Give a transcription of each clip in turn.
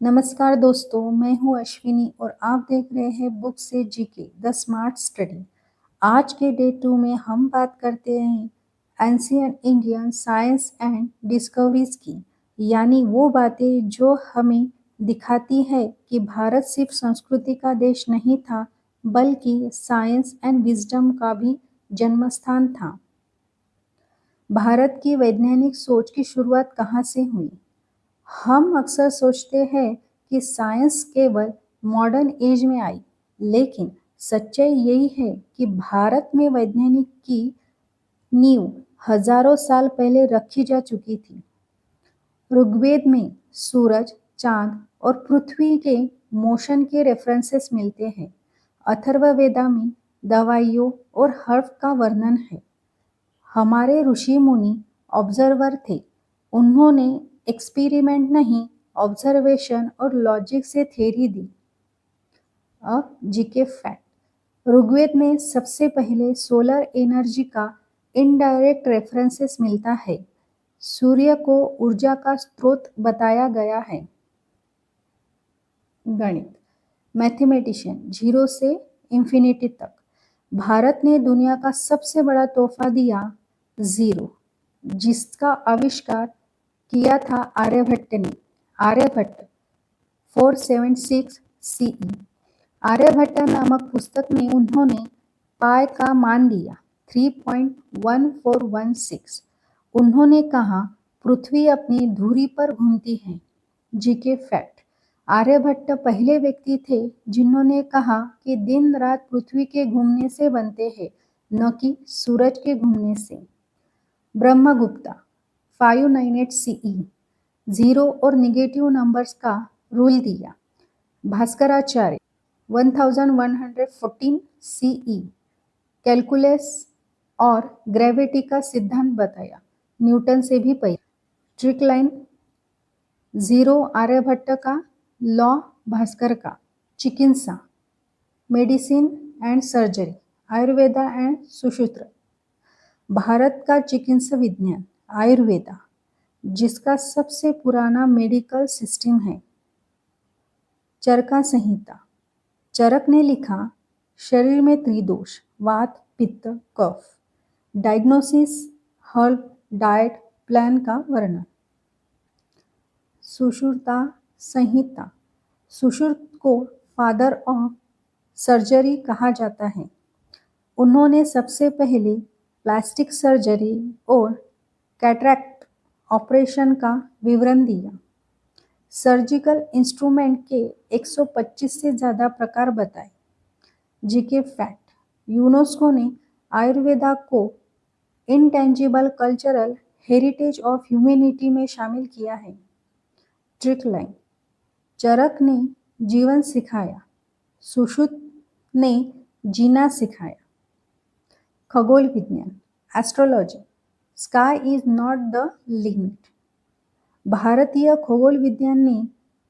नमस्कार दोस्तों, मैं हूँ अश्विनी और आप देख रहे हैं बुक से जीके द स्मार्ट स्टडी। आज के डे 2 में हम बात करते हैं ancient Indian science and discoveries की, यानी वो बातें जो हमें दिखाती है कि भारत सिर्फ संस्कृति का देश नहीं था, बल्कि साइंस एंड विजडम का भी जन्मस्थान था। भारत की वैज्ञानिक सोच की शुरुआत कहाँ से हुई? हम अक्सर सोचते हैं कि साइंस केवल मॉडर्न एज में आई, लेकिन सच्चाई यही है कि भारत में वैज्ञानिक की नींव हजारों साल पहले रखी जा चुकी थी। ऋग्वेद में सूरज, चांद और पृथ्वी के मोशन के रेफरेंसेस मिलते हैं। अथर्ववेदा में दवाइयों और हर्ब का वर्णन है। हमारे ऋषि मुनि ऑब्जर्वर थे। उन्होंने एक्सपेरिमेंट नहीं, ऑब्जर्वेशन और लॉजिक से थ्योरी दी। अब जीके फैक्ट। ऋग्वेद में सबसे पहले सोलर एनर्जी का इनडायरेक्ट रेफरेंसेस मिलता है। सूर्य को ऊर्जा का स्रोत बताया गया है। गणित, मैथमेटिशियन, जीरो से इंफिनिटी तक। भारत ने दुनिया का सबसे बड़ा तोहफा दिया, जीरो, जिसका आविष्कार किया था आर्यभट्ट ने। आर्यभट्ट 476 सीई। आर्यभट्ट नामक पुस्तक में उन्होंने पाई का मान दिया 3.1416। उन्होंने कहा पृथ्वी अपनी धुरी पर घूमती है। GK fact. आर्यभट्ट पहले व्यक्ति थे जिन्होंने कहा कि दिन रात पृथ्वी के घूमने से बनते हैं, न कि सूरज के घूमने से। ब्रह्मगुप्ता 598 सीई। जीरो और निगेटिव नंबर्स का रूल दिया। भास्कराचार्य 1114 सीई। कैलकुलस और ग्रेविटी का सिद्धांत बताया, न्यूटन से भी पहले। ट्रिक लाइन, जीरो आर्यभट्ट का, लॉ भास्कर का। चिकित्सा, medicine and surgery, Ayurveda and Sushruta. Bharat का चिकित्सा विज्ञान आयुर्वेदा, जिसका सबसे पुराना मेडिकल सिस्टम है। चरका संहिता, चरक ने लिखा शरीर में त्रिदोष, वात, पित्त, कफ। डायग्नोसिस, हर्ब, डाइट प्लान का वर्णन। सुश्रुता संहिता, सुश्रुत को फादर ऑफ सर्जरी कहा जाता है। उन्होंने सबसे पहले प्लास्टिक सर्जरी और कैटरैक्ट ऑपरेशन का विवरण दिया। सर्जिकल इंस्ट्रूमेंट के 125 से ज़्यादा प्रकार बताए। GK fact. यूनेस्को ने आयुर्वेदा को intangible cultural heritage of humanity में शामिल किया है। ट्रिक लाइन, चरक ने जीवन सिखाया, सुश्रुत ने जीना सिखाया। खगोल विज्ञान, astrology, sky is not the limit. भारतीय खगोल विज्ञान ने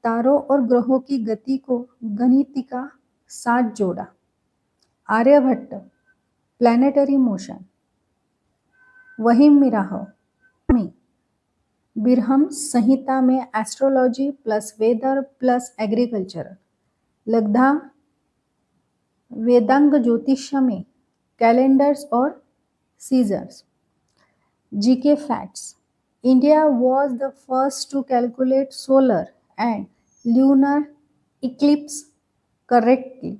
तारों और ग्रहों की गति को गणित का साथ जोड़ा। Aryabhatta, planetary motion. वहीम मिराह में बिरहम संहिता में astrology plus weather plus agriculture. Lagadha वेदांग ज्योतिष्य में कैलेंडर्स और seasons. GK facts. India was the first to calculate solar and lunar eclipse correctly.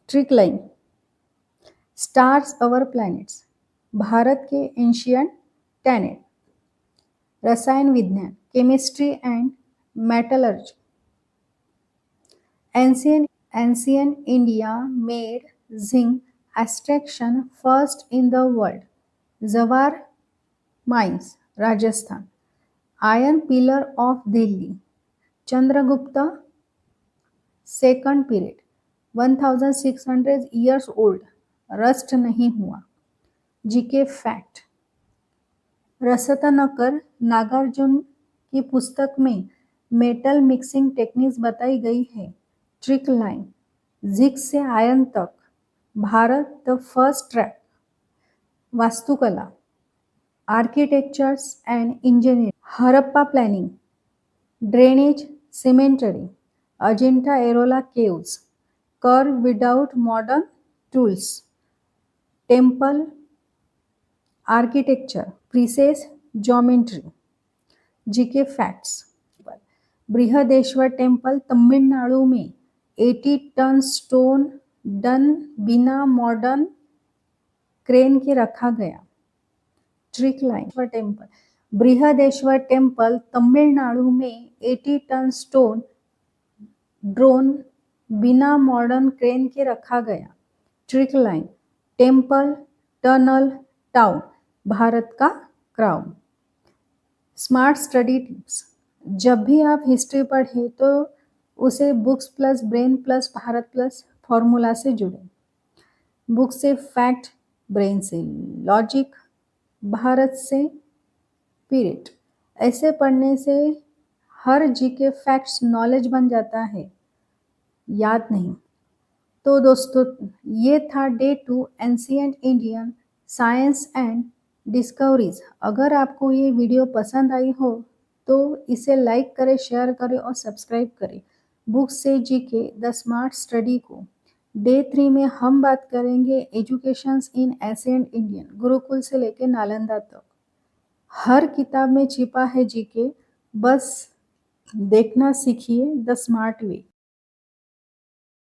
Trick line, stars our planets, Bharat के एंशियंट प्लैनेट। रसायन विज्ञान, chemistry and metallurgy. Ancient India made zinc extraction first in the world. Zawar Mines, Rajasthan. Iron pillar of Delhi, Chandragupta second period, 1600 years old, rust नहीं हुआ। GK fact. रसतनकर Nagarjuna की पुस्तक में metal mixing techniques बताई गई है। ट्रिक लाइन, जिग से आयरन तक, भारत द फर्स्ट ट्रैक। वास्तुकला, architectures and engineering, Harappa planning, drainage cemetery, Ajanta Erola caves, curve without modern tools, temple architecture, precise geometry. GK facts, Brihadeshwara temple Tamil Nadu में 80 टन स्टोन डन बिना modern crane के रखा गया। Trick line temple, Brihadeshwara temple Tamil Nadu में 80 ton stone drone बिना modern crane के रखा गया। Trick line, temple tunnel town Bharat का क्राउन। स्मार्ट स्टडी टिप्स, जब भी आप हिस्ट्री पढ़ें तो उसे books plus brain plus Bharat plus formula से जुड़ें। बुक से फैक्ट, ब्रेन से लॉजिक, भारत से पीरियड। ऐसे पढ़ने से हर जीके फैक्ट्स नॉलेज बन जाता है, याद नहीं। तो दोस्तों ये था day 2 ancient Indian science and discoveries. अगर आपको ये वीडियो पसंद आई हो तो इसे लाइक करें, शेयर करें और सब्सक्राइब करें। बुक से जीके द स्मार्ट स्टडी को डे 3 में हम बात करेंगे एजुकेशंस इन एंशिएंट इंडियन, गुरुकुल से लेकर नालंदा तक। हर किताब में छिपा है जीके, बस देखना सीखिए द स्मार्ट वे।